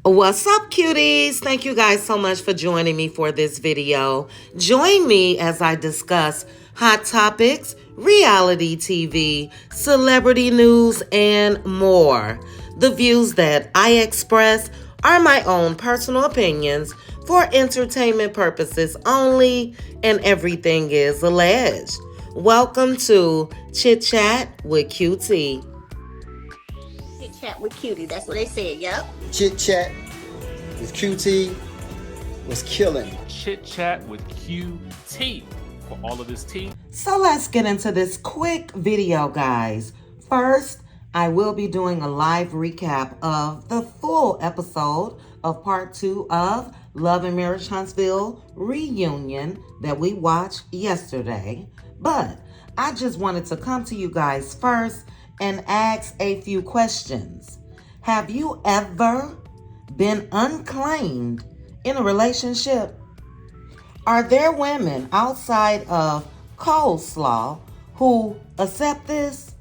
What's up, cuties? Thank you guys so much for joining me for this video. Join me as I discuss hot topics, reality TV, celebrity news, and more. The views that I express are my own personal opinions for entertainment purposes only, and everything is alleged. Welcome to Chit Chat with QT. Chat with Cutie. That's what they said, yep. Chit Chat with QT was killing. Chit Chat with QT for all of this tea. So let's get into this quick video, guys. First, I will be doing a live recap of the full episode of part 2 of Love and Marriage Huntsville reunion that we watched yesterday. But I just wanted to come to you guys first and ask a few questions. Have you ever been unclaimed in a relationship? Are there women outside of Coleslaw who accept this?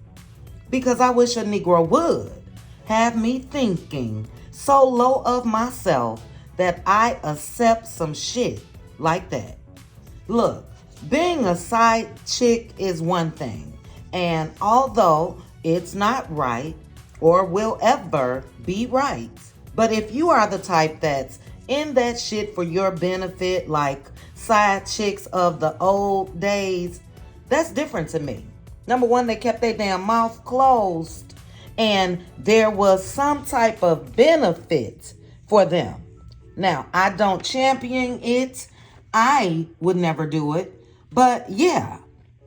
Because I wish a Negro would have me thinking so low of myself that I accept some shit like that. Look, being a side chick is one thing, and although it's not right or will ever be right, but if you are the type that's in that shit for your benefit, like side chicks of the old days, that's different to me. Number one, they kept their damn mouth closed, and there was some type of benefit for them. Now, I don't champion it. I would never do it. But yeah,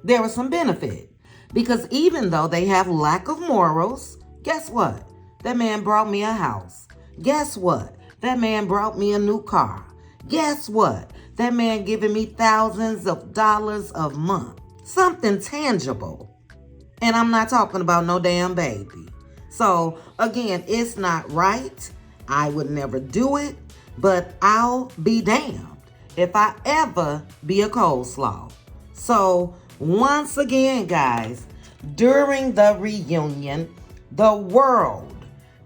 there was some benefit. Because even though they have lack of morals, guess what? That man brought me a house. Guess what? That man brought me a new car. Guess what? That man giving me thousands of dollars a month. Something tangible. And I'm not talking about no damn baby. So again, it's not right. I would never do it, but I'll be damned if I ever be a Coleslaw. So once again, guys, during the reunion, the world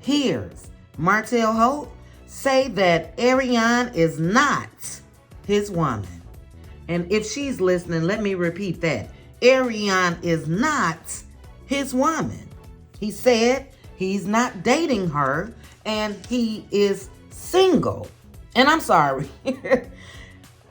hears Martell Holt say that Ariane is not his woman. And if she's listening, let me repeat that. Ariane is not his woman. He said he's not dating her and he is single. And I'm sorry.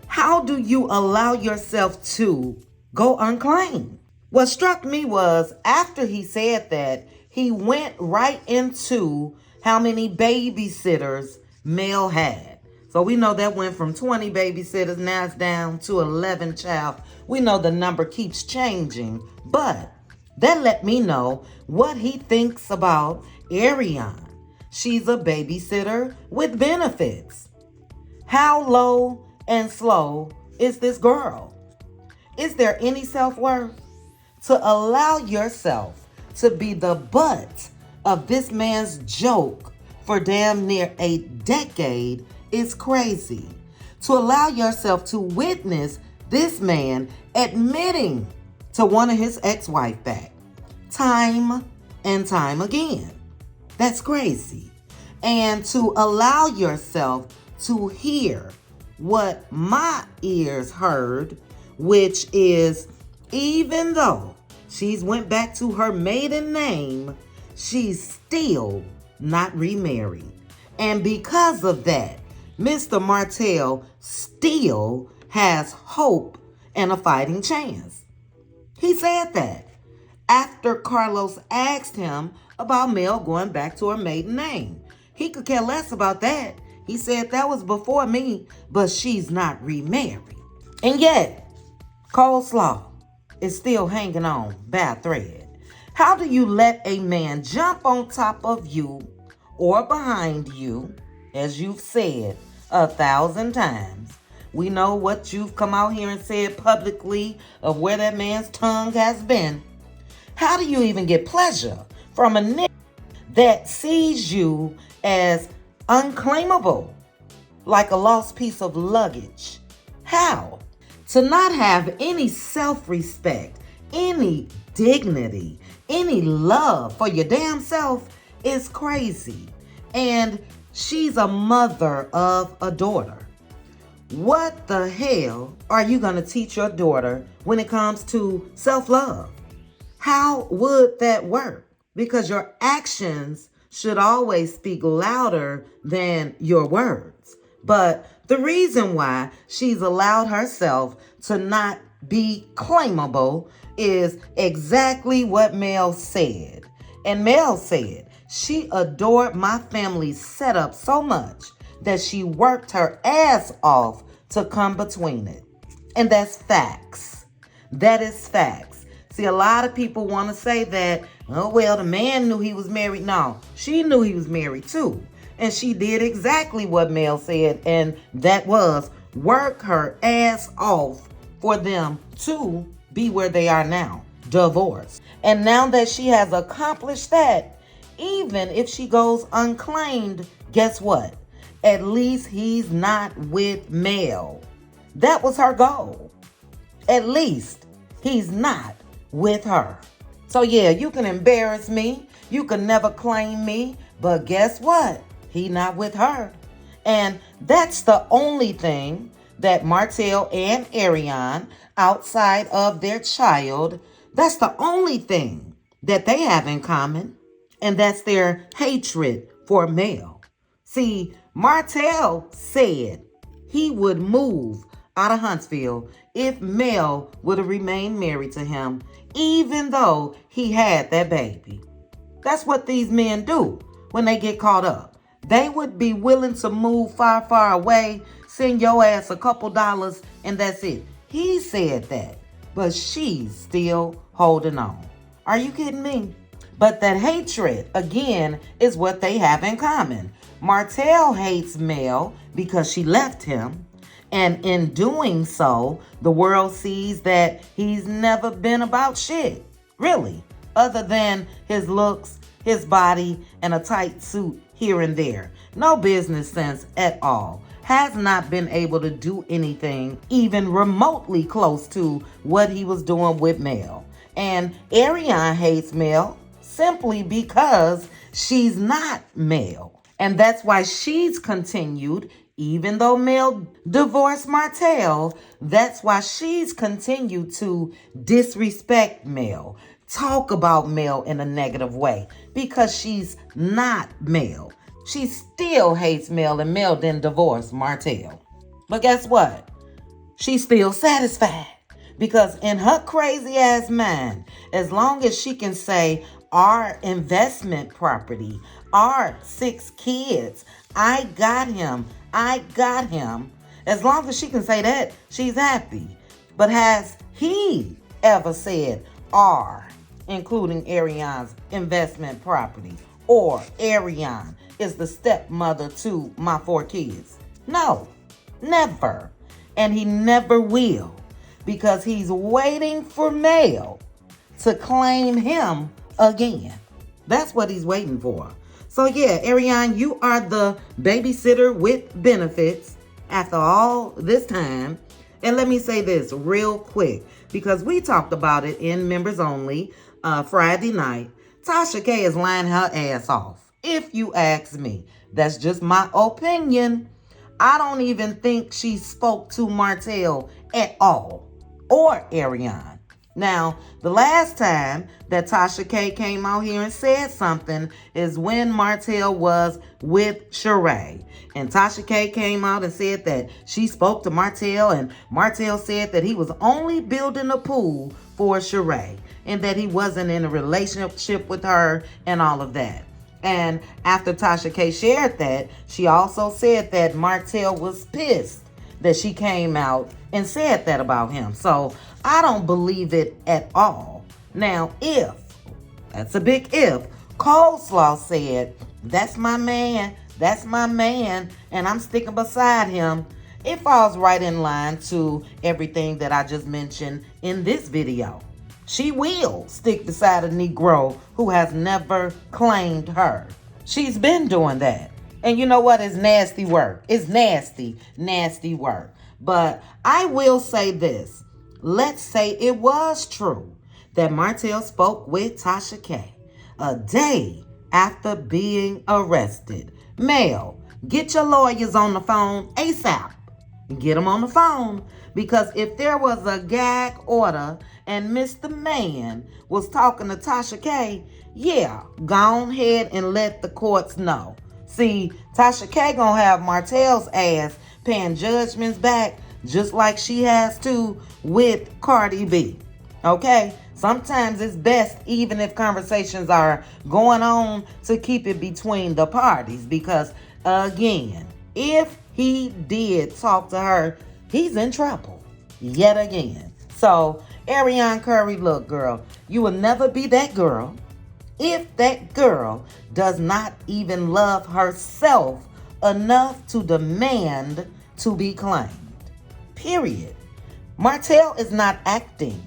How do you allow yourself to go unclaimed? What struck me was after he said that, he went right into how many babysitters Mel had. So we know that went from 20 babysitters, now it's down to 11 child. We know the number keeps changing, but that let me know what he thinks about Ariane. She's a babysitter with benefits. How low and slow is this girl? Is there any self-worth? To allow yourself to be the butt of this man's joke for damn near a decade is crazy. To allow yourself to witness this man admitting to one of his ex-wife back time and time again. That's crazy. And to allow yourself to hear what my ears heard, which is even though she's went back to her maiden name, she's still not remarried. And because of that, Mr. Martell still has hope and a fighting chance. He said that after Carlos asked him about Mel going back to her maiden name. He could care less about that. He said that was before me, but she's not remarried. And yet, Coleslaw is still hanging on by a thread. How do you let a man jump on top of you or behind you, as you've said 1,000 times? We know what you've come out here and said publicly of where that man's tongue has been. How do you even get pleasure from a nigga that sees you as unclaimable, like a lost piece of luggage? How? To not have any self-respect, any dignity, any love for your damn self is crazy. And She's a mother of a daughter. What the hell are you going to teach your daughter when it comes to self-love? How would that work? Because your actions should always speak louder than your words. But the reason why she's allowed herself to not be claimable is exactly what Mel said. And Mel said she adored my family's setup so much that she worked her ass off to come between it. And that's facts. That is facts. See, a lot of people want to say that, oh, well, the man knew he was married. No, she knew he was married too. And she did exactly what Mel said, and that was work her ass off for them to be where they are now, divorced. And now that she has accomplished that, even if she goes unclaimed, guess what? At least he's not with Mel. That was her goal. At least he's not with her. So yeah, you can embarrass me. You can never claim me. But guess what? He not with her. And that's the only thing that Martell and Ariane, outside of their child, that's the only thing that they have in common. And that's their hatred for Mel. See, Martell said he would move out of Huntsville if Mel would have remained married to him, even though he had that baby. That's what these men do when they get caught up. They would be willing to move far, far away, send your ass a couple dollars, and that's it. He said that, but she's still holding on. Are you kidding me? But that hatred, again, is what they have in common. Martell hates Mel because she left him. And in doing so, the world sees that he's never been about shit, really, other than his looks, his body, and a tight suit here and there. No business sense at all. Has not been able to do anything even remotely close to what he was doing with Mel. And Ariane hates Mel simply because she's not Mel. And that's why she's continued, even though Mel divorced Martell, that's why she's continued to disrespect Mel, talk about Mel in a negative way, because she's not Mel. She still hates Mel, and Mel didn't divorce Martell. But guess what? She's still satisfied, because in her crazy ass mind, as long as she can say, our investment property, our 6 kids, I got him. As long as she can say that, she's happy. But has he ever said our, including Ariane's investment property, or Ariane is the stepmother to my 4 kids? No, never. And he never will, because he's waiting for Mel to claim him again. That's what he's waiting for. So yeah, Ariane, you are the babysitter with benefits after all this time. And let me say this real quick, because we talked about it in Members Only Friday night. Tasha K is lying her ass off, if you ask me. That's just my opinion. I don't even think she spoke to Martell at all, or Ariane. Now, the last time that Tasha K came out here and said something is when Martell was with Sheree. And Tasha K came out and said that she spoke to Martell, and Martell said that he was only building a pool for Sheree and that he wasn't in a relationship with her and all of that. And after Tasha K shared that, she also said that Martell was pissed that she came out and said that about him. So I don't believe it at all. Now, if, that's a big if, Coleslaw said, that's my man, and I'm sticking beside him, it falls right in line to everything that I just mentioned in this video. She will stick beside a Negro who has never claimed her. She's been doing that. And you know what? It's nasty work. It's nasty, nasty work. But I will say this. Let's say it was true that Martell spoke with Tasha K a day after being arrested. Mel, Get your lawyers on the phone ASAP. Get them on the phone. Because if there was a gag order and Mr. Man was talking to Tasha K, yeah, go ahead and let the courts know. See, Tasha K gonna have Martell's ass paying judgments back just like she has to with Cardi B. Okay? Sometimes it's best, even if conversations are going on, to keep it between the parties. Because, again, if he did talk to her, he's in trouble yet again. So, Ariane Curry, look, girl, you will never be that girl if that girl does not even love herself enough to demand to be claimed. Period. Martell is not acting.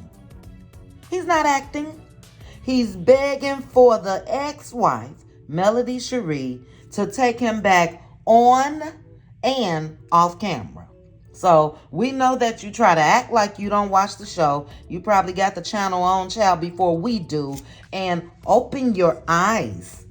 He's not acting. He's begging for the ex-wife, Melody Cherie, to take him back on and off camera. So we know that you try to act like you don't watch the show. You probably got the channel on, child, before we do. And open your eyes.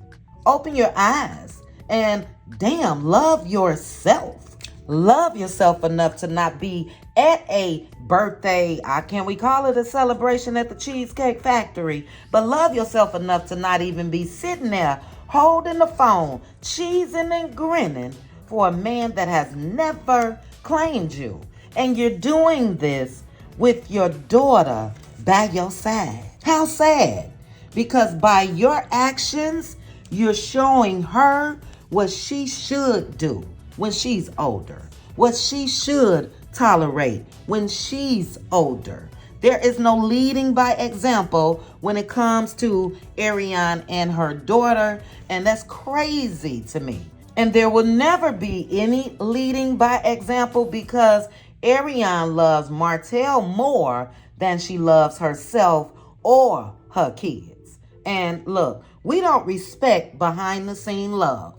Open your eyes. And damn, love yourself. Love yourself enough to not be at a birthday, can we call it a celebration at the Cheesecake Factory? But love yourself enough to not even be sitting there holding the phone, cheesing and grinning for a man that has never claimed you. And you're doing this with your daughter by your side. How sad. Because by your actions, you're showing her what she should do when she's older, what she should tolerate when she's older. There is no leading by example when it comes to Ariane and her daughter, and that's crazy to me. And there will never be any leading by example because Ariane loves Martell more than she loves herself or her kids. And look, we don't respect behind the scene love.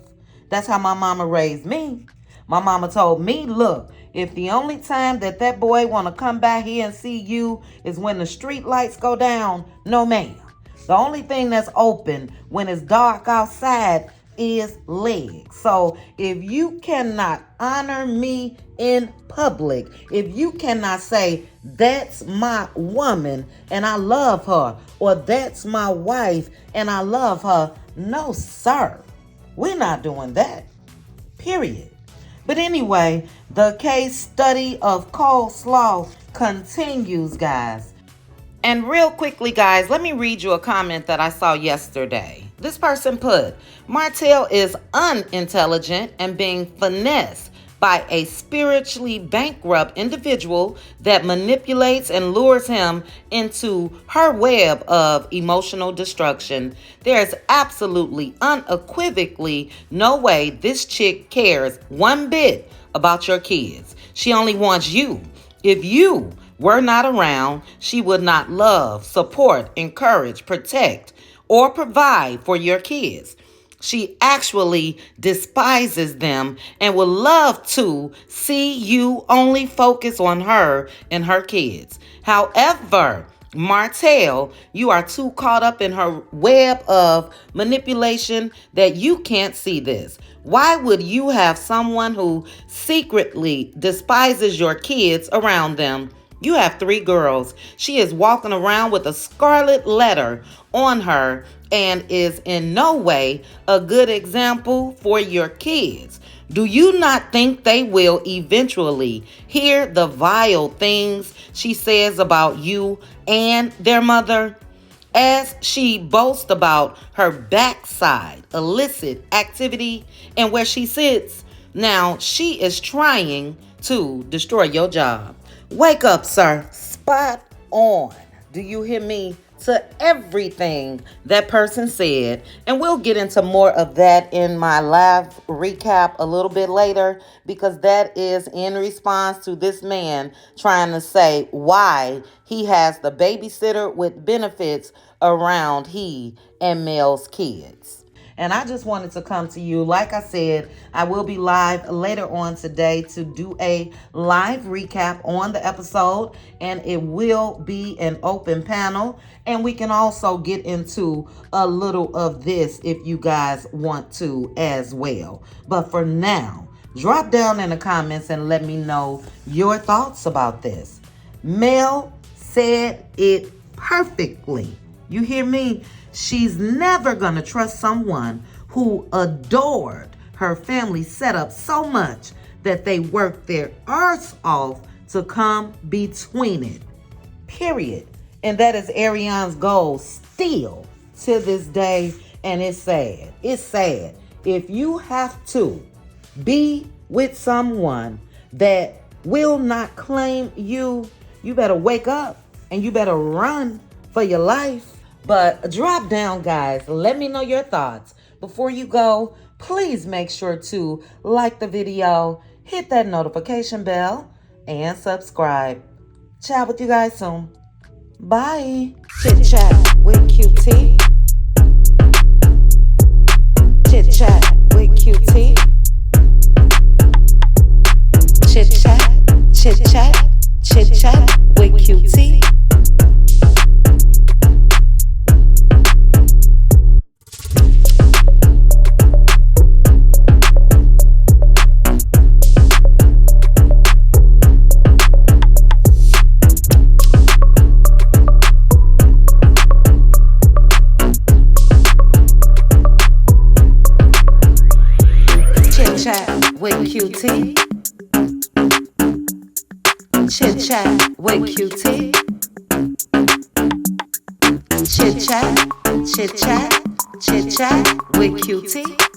That's how my mama raised me. My mama told me, look, if the only time that boy want to come back here and see you is when the street lights go down, no ma'am. The only thing that's open when it's dark outside is legs. So if you cannot honor me in public, if you cannot say, that's my woman and I love her, or that's my wife and I love her, no sir, we're not doing that. Period. But anyway, the case study of Coleslaw continues, guys. And real quickly, guys, let me read you a comment that I saw yesterday. This person put, Martell is unintelligent and being finessed by a spiritually bankrupt individual that manipulates and lures him into her web of emotional destruction. There's absolutely, unequivocally no way this chick cares one bit about your kids. She only wants you. If you were not around, she would not love, support, encourage, protect, or provide for your kids. She actually despises them and would love to see you only focus on her and her kids. However, Martell, you are too caught up in her web of manipulation that you can't see this. Why would you have someone who secretly despises your kids around them? You have 3 girls. She is walking around with a scarlet letter on her and is in no way a good example for your kids. Do you not think they will eventually hear the vile things she says about you and their mother? As she boasts about her backside, illicit activity, and where she sits, now she is trying to destroy your job. Wake up, sir. Spot on. Do you hear me? To everything that person said. And we'll get into more of that in my live recap a little bit later, because that is in response to this man trying to say why he has the babysitter with benefits around he and Mel's kids. And I just wanted to come to you. Like I said, I will be live later on today to do a live recap on the episode. And it will be an open panel. And we can also get into a little of this if you guys want to as well. But for now, drop down in the comments and let me know your thoughts about this. Mel said it perfectly. You hear me? She's never going to trust someone who adored her family setup so much that they worked their arse off to come between it. Period. And that is Ariane's goal still to this day. And it's sad. It's sad. If you have to be with someone that will not claim you, you better wake up and you better run for your life. But drop down, guys. Let me know your thoughts. Before you go, please make sure to like the video, hit that notification bell, and subscribe. Chat with you guys soon. Bye. Chit chat with QT. Chit chat with QT. Chit chat, chit chat, chit chat with QT. Chit-chat with QT. Chit-chat with QT. Chit-chat, chit-chat, chit-chat with QT.